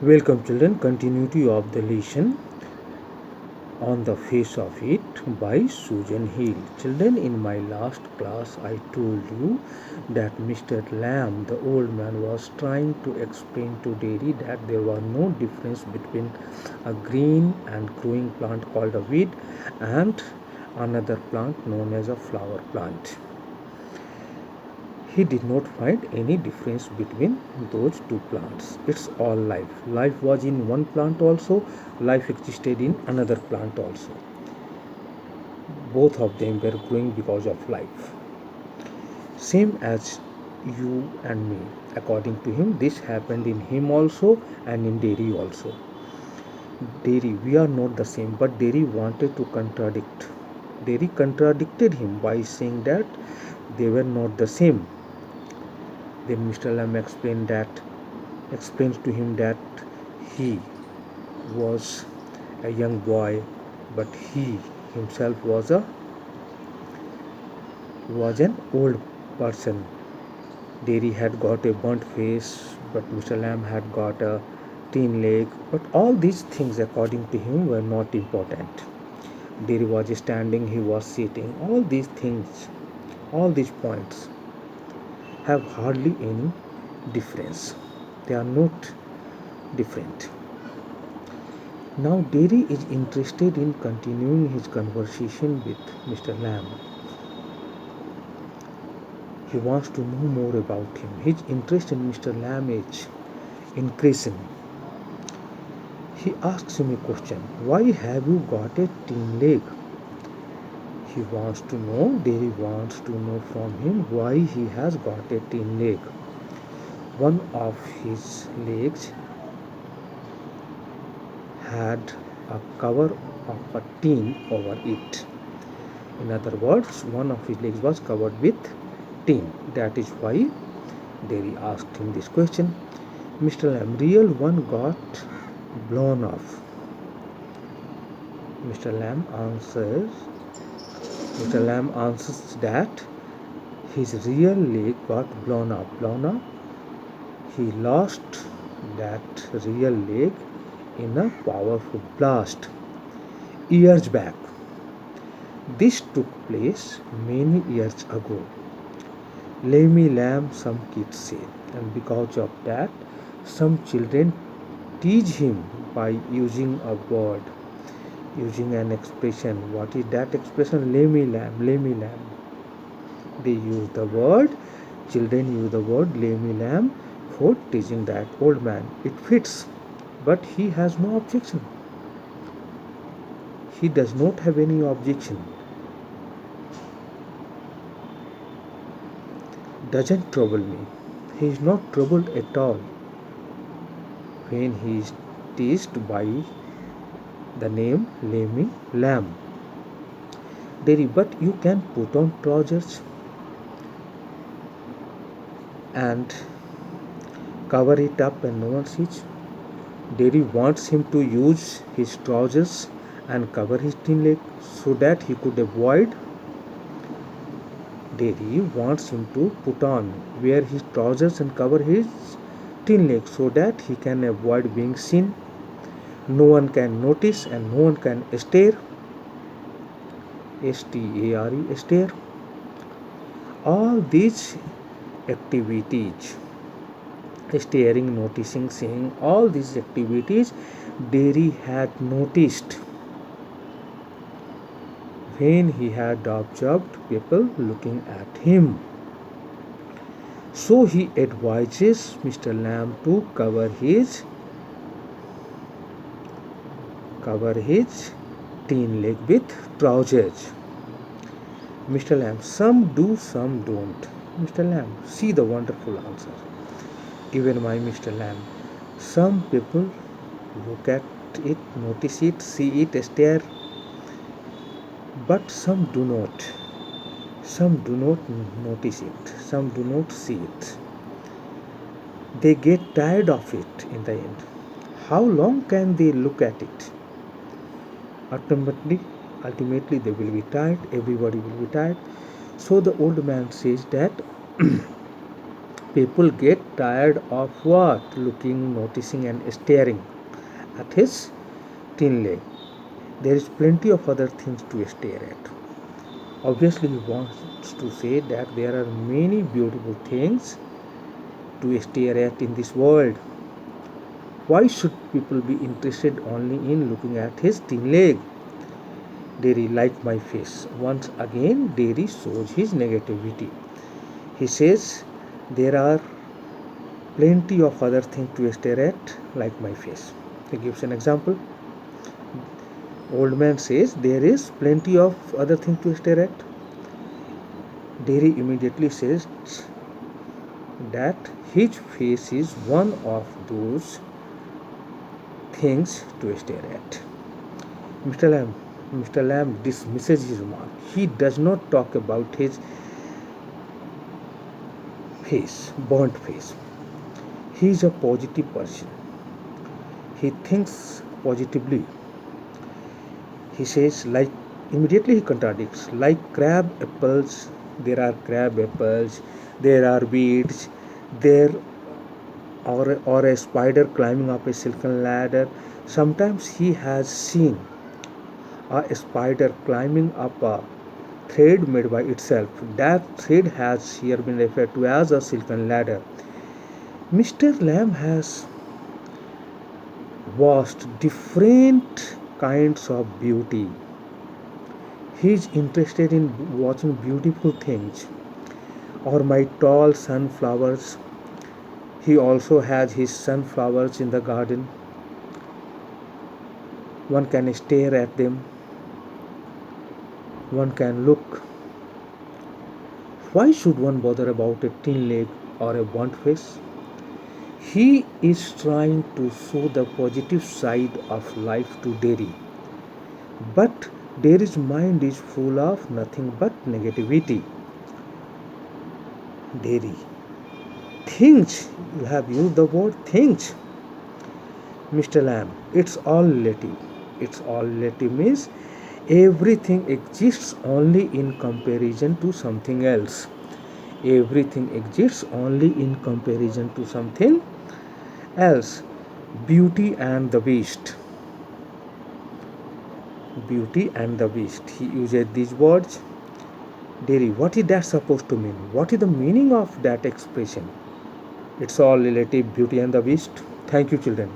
Welcome children, continuity of the lesson on the face of it by Susan Hill. Children, in my last class I told you that Mr. Lamb, the old man, was trying to explain to Dairy that there was no difference between a green and growing plant called a weed and another plant known as a flower plant. He did not find any difference between those two plants. It's all life. Life was in one plant also, life existed in another plant also. Both of them were growing because of life. Same as you and me. According to him, this happened in him also and in Dairy also. Dairy, we are not the same, but Dairy wanted to contradict. Dairy contradicted him by saying that they were not the same. Then Mr. Lamb explains to him that he was a young boy, but he himself was an old person. Dairy had got a burnt face, but Mr. Lamb had got a thin leg. But all these things, according to him, were not important. Dairy was standing, he was sitting. All these things, all these points have hardly any difference. They are not different. Now Dairy is interested in continuing his conversation with Mr. Lamb. He wants to know more about him. His interest in Mr. Lamb is increasing. He asks him a question. Why have you got a thin leg? He wants to know, Dairy wants to know from him why he has got a thin leg. One of his legs had a cover of a tin over it. In other words, one of his legs was covered with tin. That is why Dairy asked him this question. Mr. Lamb, real one got blown off. Mr. Lamb answers that his real leg got blown up. He lost that real leg in a powerful blast years back. This took place many years ago. Lemmy Lamb, some kids say, and because of that, some children tease him by using a word, using an expression. What is that expression? Lemmy Lamb. They use the word, children use the word Lemmy Lamb for teasing that old man. It fits, but he has no objection. He does not have any objection. Doesn't trouble me. He is not troubled at all when he is teased by the name Lemmy Lamb. Dairy, but you can put on trousers and cover it up and no one sees. Dairy wants him to use his trousers and cover his thin leg so that he could avoid. Dairy wants him to wear his trousers and cover his thin leg so that he can avoid being seen. No one can notice and no one can stare. S-T-A-R-E, stare. All these activities, staring, noticing, seeing, all these activities Dairy had noticed when he had observed people looking at him. So he advises Mr. Lamb to cover his thin leg with trousers. Mr. Lamb, some do, some don't. Mr. Lamb, see the wonderful answer given by Mr. Lamb. Some people look at it, notice it, see it, stare, but some do not. Some do not notice it, some do not see it. They get tired of it in the end. How long can they look at it? Ultimately they will be tired, everybody will be tired. So the old man says that People get tired of what? Looking, noticing, and staring at his thin leg. There is plenty of other things to stare at. Obviously, he wants to say that there are many beautiful things to stare at in this world. Why should people be interested only in looking at his thin leg? Derry, like my face. Once again, Derry shows his negativity. He says there are plenty of other things to stare at, like my face. He gives an example. Old man says there is plenty of other things to stare at. Derry immediately says that his face is one of those things to stare at. Mr. Lamb, Mr. Lamb dismisses his remark. He does not talk about his face, burnt face. He is a positive person. He thinks positively. He says, like, immediately he contradicts, like crab apples, there are crab apples, there are weeds, there or a spider climbing up a silken ladder. Sometimes he has seen a spider climbing up a thread made by itself. That thread has here been referred to as a silken ladder. Mr. Lamb has watched different kinds of beauty. He is interested in watching beautiful things. Or my tall sunflowers. He also has his sunflowers in the garden. One can stare at them. One can look. Why should one bother about a thin leg or a burnt face? He is trying to show the positive side of life to Derry. But Derry's mind is full of nothing but negativity. Derry. Things. You have used the word things. Mr. Lamb, it's all relative. It's all relative means everything exists only in comparison to something else. Everything exists only in comparison to something else. Beauty and the Beast. Beauty and the Beast. He uses these words. Derry, what is that supposed to mean? What is the meaning of that expression? It's all relative, Beauty and the Beast. Thank you, children.